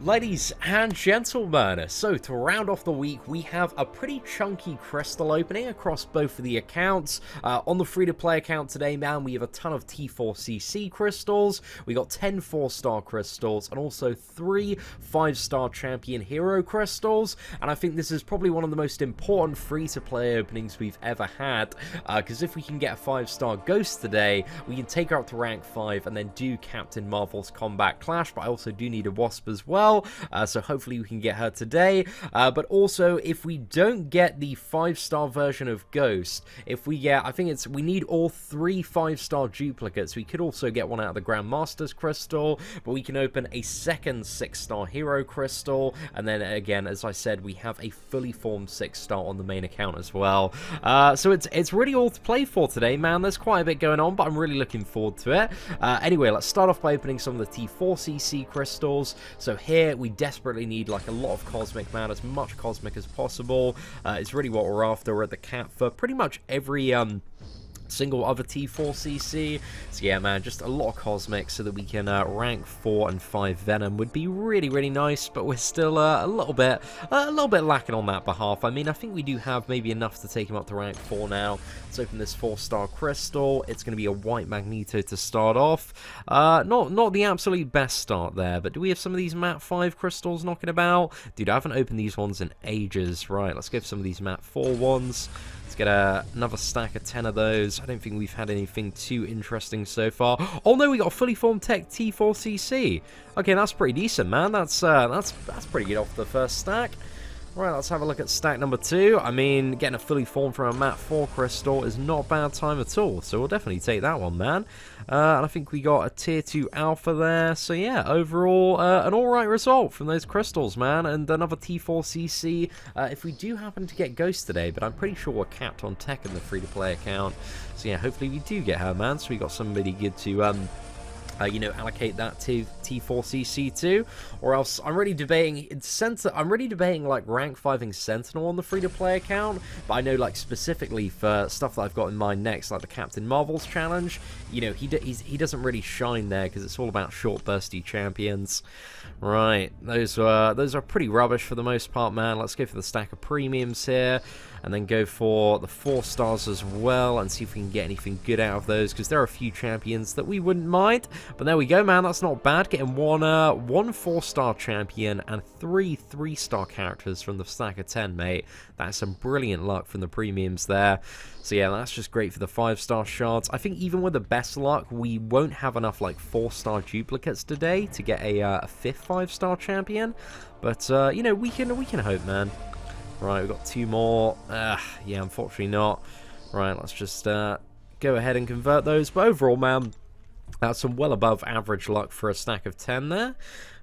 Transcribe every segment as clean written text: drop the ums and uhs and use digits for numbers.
Ladies and gentlemen, so to round off the week, we have a pretty chunky crystal opening across both of the accounts. On the free-to-play account today, man, we have a ton of T4CC crystals. We got 10 4-star crystals and also 3 5-star champion hero crystals. And I think this is probably one of the most important free-to-play openings we've ever had, because if we can get a 5-star ghost today, we can take her up to rank 5 and then do Captain Marvel's Combat Clash. But I also do need a Wasp as well. So hopefully we can get her today. But also, if we don't get the 5-star version of Ghost, if we get, I think we need all 3 5-star duplicates. We could also get one out of the Grandmaster's Crystal, but we can open a second 6-star Hero Crystal, and then again, as I said, we have a fully formed 6-star on the main account as well. So it's really all to play for today, man. There's quite a bit going on, but I'm really looking forward to it. Anyway, let's start off by opening some of the T4CC crystals. So here we desperately need like a lot of cosmic, man, as much cosmic as possible. It's really what we're after. We're at the cap for pretty much every single other T4CC. So yeah, man, just a lot of cosmic so that we can rank 4 and 5 Venom would be really, really nice, but we're still a little bit lacking on that behalf. I mean, I think we do have maybe enough to take him up to rank 4 now. Let's open this 4-star crystal. It's going to be a white Magneto to start off. Not the absolute best start there, but do we have some of these Map 5 crystals knocking about? Dude, I haven't opened these ones in ages. Right, let's go for some of these Map 4 ones. Let's get another stack of 10 of those. I don't think we've had anything too interesting so far. Oh no, we got a fully formed tech T4CC. Okay, that's pretty decent, man. That's pretty good off the first stack. Right, let's have a look at stack number 2. I mean, getting a fully formed from a Map 4 crystal is not a bad time at all, so we'll definitely take that one, man. And I think we got a tier 2 alpha there, so yeah, overall, an alright result from those crystals, man, and another T4CC if we do happen to get Ghost today, but I'm pretty sure we're capped on tech in the free-to-play account, so yeah, hopefully we do get her, man, so we got somebody good to, you know, allocate that to T4CC too, or else I'm really debating like rank 5ing Sentinel on the free-to-play account, but I know like specifically for stuff that I've got in mind next, like the Captain Marvel's challenge, you know, he doesn't really shine there because it's all about short bursty champions. Right, those are pretty rubbish for the most part, man. Let's go for the stack of premiums here, and then go for the 4 stars as well, and see if we can get anything good out of those, because there are a few champions that we wouldn't mind. But there we go, man, that's not bad. Getting one 4-star champion and 3 3-star characters from the stack of 10, mate. That's some brilliant luck from the premiums there. So yeah, that's just great for the 5-star shards. I think even with the best luck, we won't have enough like 4-star duplicates today to get a 5th 5-star champion. But you know, we can hope, man. Right, we've got 2 more. Yeah, unfortunately not. Right, let's just go ahead and convert those. But overall, man, that's some well above average luck for a stack of 10 there.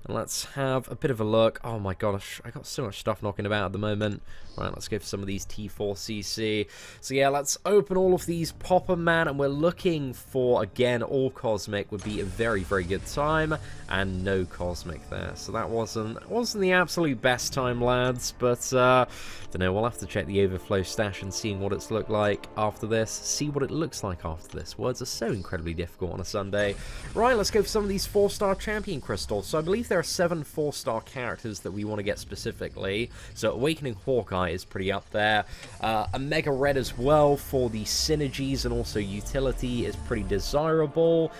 And let's have a bit of a look. Oh my gosh, I got so much stuff knocking about at the moment. Right, let's go for some of these T4CC. So yeah, let's open all of these Popper, man, and we're looking for, again, all Cosmic would be a very, very good time, and no Cosmic there. So that wasn't the absolute best time, lads, but don't know, we'll have to check the overflow stash and seeing what it's looked like after this. See what it looks like after this. Words are so incredibly difficult on a Sunday. Right, let's go for some of these 4-star champion crystals. So I believe there are 7 4-star characters that we want to get specifically. So Awakening Hawkeye is pretty up there. A Mega Red as well for the synergies and also utility is pretty desirable.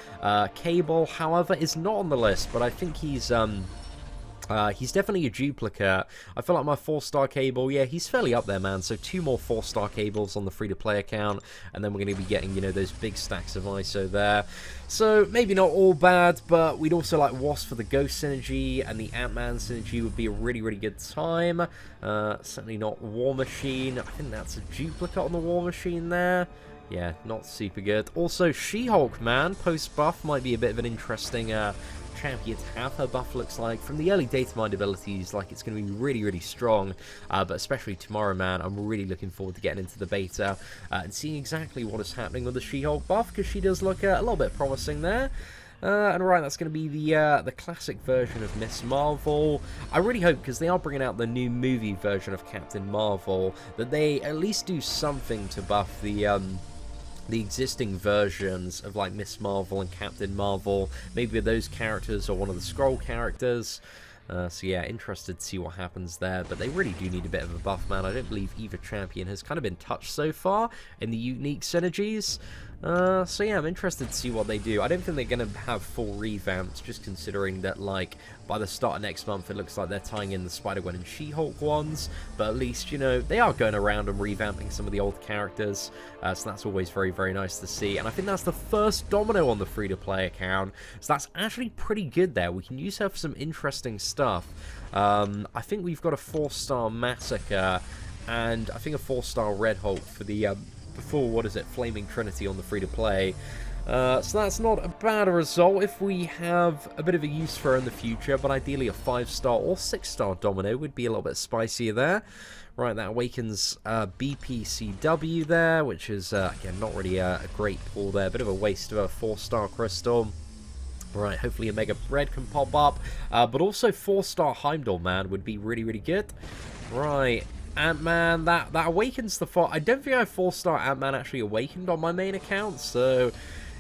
Cable, however, is not on the list, but I think he's definitely a duplicate. I feel like my 4-star Cable, yeah, he's fairly up there, man. So 2 more 4-star Cables on the free-to-play account, and then we're going to be getting, you know, those big stacks of ISO there. So maybe not all bad, but we'd also like Wasp for the Ghost synergy, and the Ant-Man synergy would be a really, really good time. Certainly not War Machine. I think that's a duplicate on the War Machine there. Yeah, not super good. Also, She-Hulk, man, post-buff might be a bit of an interesting champion to have. Her buff looks like, from the early data mined abilities, like it's going to be really, really strong, but especially tomorrow, man, I'm really looking forward to getting into the beta and seeing exactly what is happening with the She-Hulk buff, because she does look a little bit promising there. And right, that's going to be the classic version of Miss Marvel. I really hope, because they are bringing out the new movie version of Captain Marvel, that they at least do something to buff the existing versions of like Miss Marvel and Captain Marvel. Maybe those characters or one of the Skrull characters. So yeah, interested to see what happens there, but they really do need a bit of a buff, man. I don't believe either champion has kind of been touched so far in the unique synergies. So yeah, I'm interested to see what they do. I don't think they're going to have full revamps, just considering that, like, by the start of next month, it looks like they're tying in the Spider-Gwen and She-Hulk ones, but at least, you know, they are going around and revamping some of the old characters, so that's always very, very nice to see. And I think that's the first Domino on the free-to-play account, so that's actually pretty good there. We can use her for some interesting stuff. I think we've got a 4-star Massacre, and I think a 4-star Red Hulk for the full, what is it, Flaming Trinity on the free-to-play. So that's not a bad result if we have a bit of a use for her in the future, but ideally a 5-star or 6-star Domino would be a little bit spicier there. Right, that awakens BPCW there, which is, again, not really a great pull there. Bit of a waste of a 4-star Crystal. Right, hopefully a Mega Red can pop up, but also 4-star Heimdall, man, would be really, really good. Right, Ant-Man, that awakens the 4. I don't think I have 4-star Ant-Man actually awakened on my main account, so,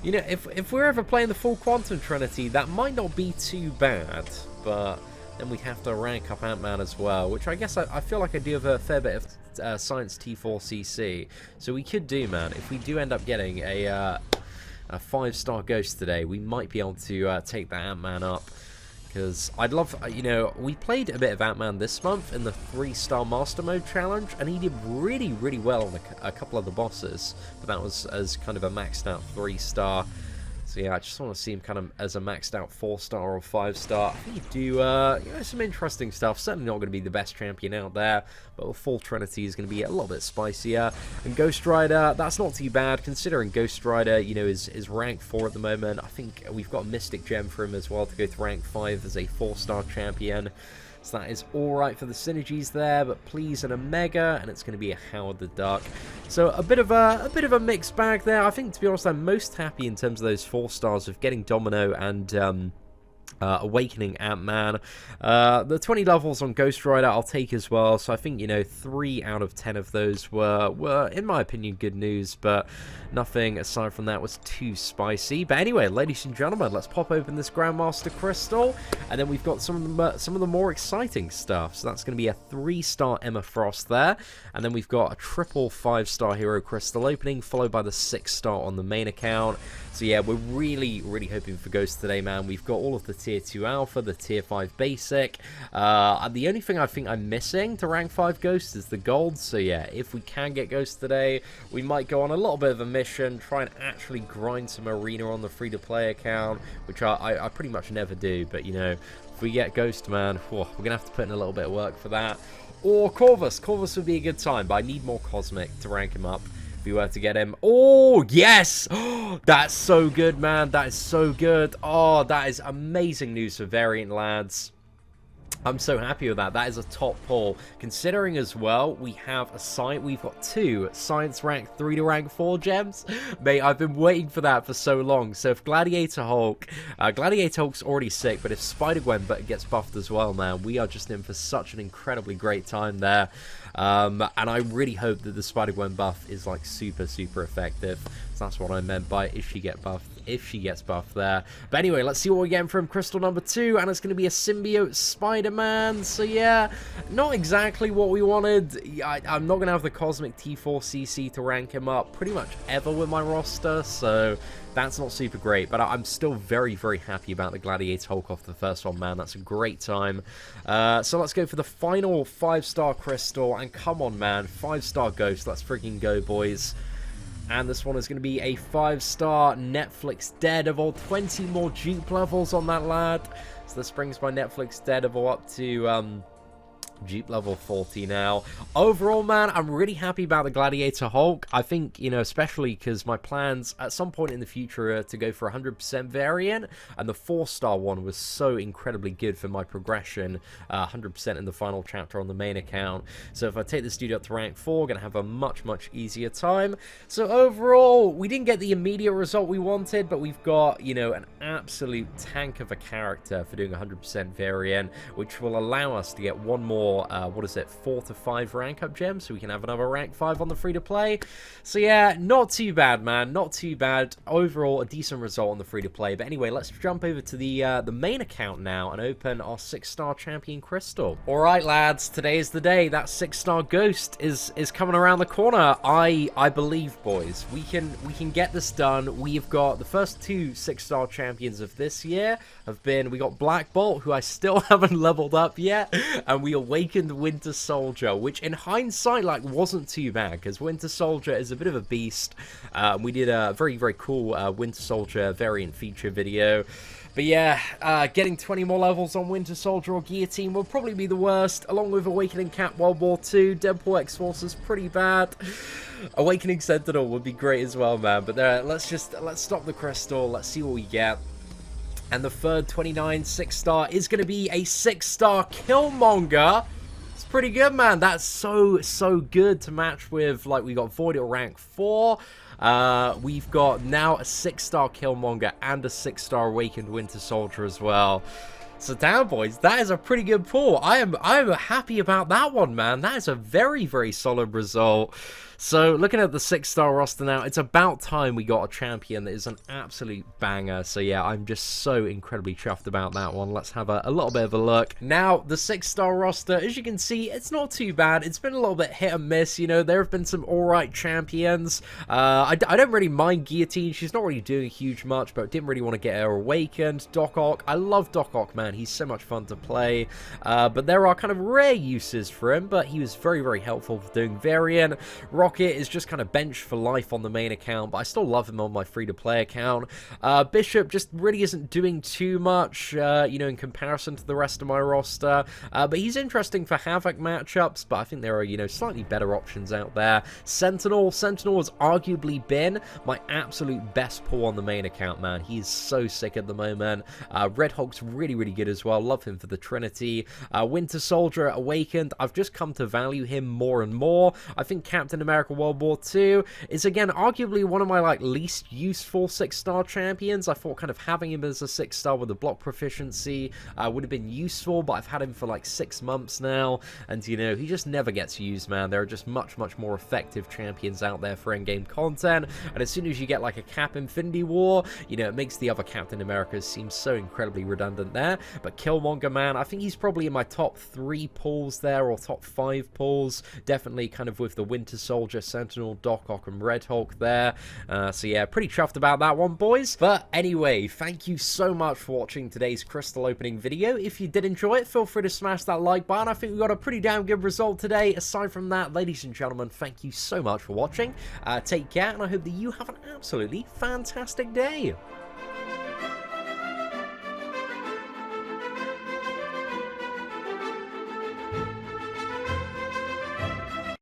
you know, if we're ever playing the full Quantum Trinity, that might not be too bad, but then we'd have to rank up Ant-Man as well, which I guess I feel like I do have a fair bit of Science T4CC, so we could do, man, if we do end up getting a 5-star Ghost today, we might be able to take that Ant-Man up. Because I'd love, you know, we played a bit of Ant-Man this month in the 3-star Master Mode Challenge, and he did really, really well on a couple of the bosses, but that was as kind of a maxed out 3-star. So yeah, I just want to see him kind of as a maxed out 4-star or 5-star. I think he'd do, you know, some interesting stuff. Certainly not going to be the best champion out there, but the full Trinity is going to be a little bit spicier. And Ghost Rider, that's not too bad, considering Ghost Rider, you know, is rank 4 at the moment. I think we've got a Mystic Gem for him as well to go to rank 5 as a 4-star champion. So that is alright for the synergies there, but please an Omega, and it's going to be a Howard the Duck. So a bit of a mixed bag there. I think, to be honest, I'm most happy in terms of those 4-stars of getting Domino and Awakening Ant-Man. The 20 levels on Ghost Rider I'll take as well, so I think, you know, 3 out of 10 of those were in my opinion, good news, but nothing aside from that was too spicy. But anyway, ladies and gentlemen, let's pop open this Grandmaster Crystal, and then we've got some of the more exciting stuff. So that's going to be a 3-star Emma Frost there, and then we've got a triple 5-star Hero Crystal opening, followed by the 6-star on the main account. So yeah, we're really, really hoping for Ghost today, man. We've got all of the Tier 2 Alpha, the Tier 5 Basic. The only thing I think I'm missing to rank 5 Ghost is the Gold. So yeah, if we can get Ghost today, we might go on a little bit of a mission, try and actually grind some Arena on the free-to-play account, which I pretty much never do. But, you know, if we get Ghost, man, we're going to have to put in a little bit of work for that. Or Corvus. Corvus would be a good time, but I need more Cosmic to rank him up. We were to get him. Oh, yes! That's so good, man. That is so good. Oh, that is amazing news for Variant, lads. I'm so happy with that. That is a top pull. Considering as well, we have we've got 2 Science rank 3 to rank 4 gems. Mate, I've been waiting for that for so long. So if Gladiator Hulk's already sick, but if Spider-Gwen gets buffed as well, man, we are just in for such an incredibly great time there. And I really hope that the Spider-Gwen buff is like super, super effective. So that's what I meant by if she gets buffed there. But anyway, let's see what we're getting from Crystal number 2, and it's going to be a Symbiote Spider-Man. So yeah, not exactly what we wanted. I'm not going to have the Cosmic T4CC to rank him up pretty much ever with my roster, so that's not super great, but I'm still very, very happy about the Gladiator Hulk off the first one, man. That's a great time. So let's go for the final 5-star Crystal, and come on, man, 5-star Ghost. Let's freaking go, boys. And this one is going to be a 5-star Netflix Daredevil. 20 more dupe levels on that lad. So this brings my Netflix Daredevil up to dupe level 40 now. Overall, man, I'm really happy about the Gladiator Hulk. I think, you know, especially because my plans at some point in the future are to go for 100% variant, and the 4-star one was so incredibly good for my progression, 100% in the final chapter on the main account. So if I take this dude up to rank 4, I'm going to have a much, much easier time. So overall, we didn't get the immediate result we wanted, but we've got, you know, an absolute tank of a character for doing 100% variant, which will allow us to get one more for, what is it, 4 to 5 rank up gems, so we can have another rank 5 on the free-to-play. So yeah, not too bad, man, not too bad. Overall, a decent result on the free-to-play. But anyway, let's jump over to the main account now and open our 6-star champion crystal. Alright, lads, today is the day. That 6-star ghost is coming around the corner. I believe, boys, we can get this done. We've got the first 2 6-star champions of this year have been, we got Black Bolt, who I still haven't leveled up yet, and we awakened Winter Soldier, which in hindsight, like, wasn't too bad, because Winter Soldier is a bit of a beast. We did a very, very cool Winter Soldier variant feature video. But yeah, getting 20 more levels on Winter Soldier or Guillotine will probably be the worst, along with Awakening Cap World War II. Deadpool X-Force is pretty bad. Awakening Sentinel would be great as well, man. But let's stop the crystal. Let's see what we get. And the third 29 6-star is going to be a 6-star Killmonger. It's pretty good, man. That's so good to match with, like, we got Void at rank 4. We've got now a 6-star Killmonger and a 6-star Awakened Winter Soldier as well. So damn, boys, that is a pretty good pull. I am happy about that one, man. That is a very, very solid result. So looking at the 6-star roster now, it's about time we got a champion that is an absolute banger. So yeah, I'm just so incredibly chuffed about that one. Let's have a little bit of a look. Now, the 6-star roster, as you can see, it's not too bad. It's been a little bit hit and miss, you know. There have been some alright champions. I don't really mind Guillotine. She's not really doing huge much, but didn't really want to get her awakened. Doc Ock, I love Doc Ock, man. He's so much fun to play. But there are kind of rare uses for him, but he was very, very helpful for doing variant. Rocket is just kind of benched for life on the main account, but I still love him on my free-to-play account. Bishop just really isn't doing too much, you know, in comparison to the rest of my roster. But he's interesting for Havoc matchups, but I think there are, you know, slightly better options out there. Sentinel has arguably been my absolute best pull on the main account, man. He's so sick at the moment. Red Hulk's really, really good as well. Love him for the Trinity. Winter Soldier Awakened, I've just come to value him more and more. I think Captain America World War II is, again, arguably one of my, like, least useful 6-star champions. I thought kind of having him as a 6-star with a block proficiency would have been useful, but I've had him for like 6 months now, and, you know, he just never gets used, man. There are just much more effective champions out there for in-game content, and as soon as you get, like, a Cap Infinity War, you know, it makes the other Captain Americas seem so incredibly redundant there. But Killmonger, man, I think he's probably in my top 3 pulls there, or top 5 pulls. Definitely kind of with the Winter Soldier, Sentinel, Doc Ock, and Red Hulk there. So yeah, pretty chuffed about that one, boys. But anyway, thank you so much for watching today's crystal opening video. If you did enjoy it, feel free to smash that like button. I think we got a pretty damn good result today. Aside from that, ladies and gentlemen, thank you so much for watching. Take care, and I hope that you have an absolutely fantastic day.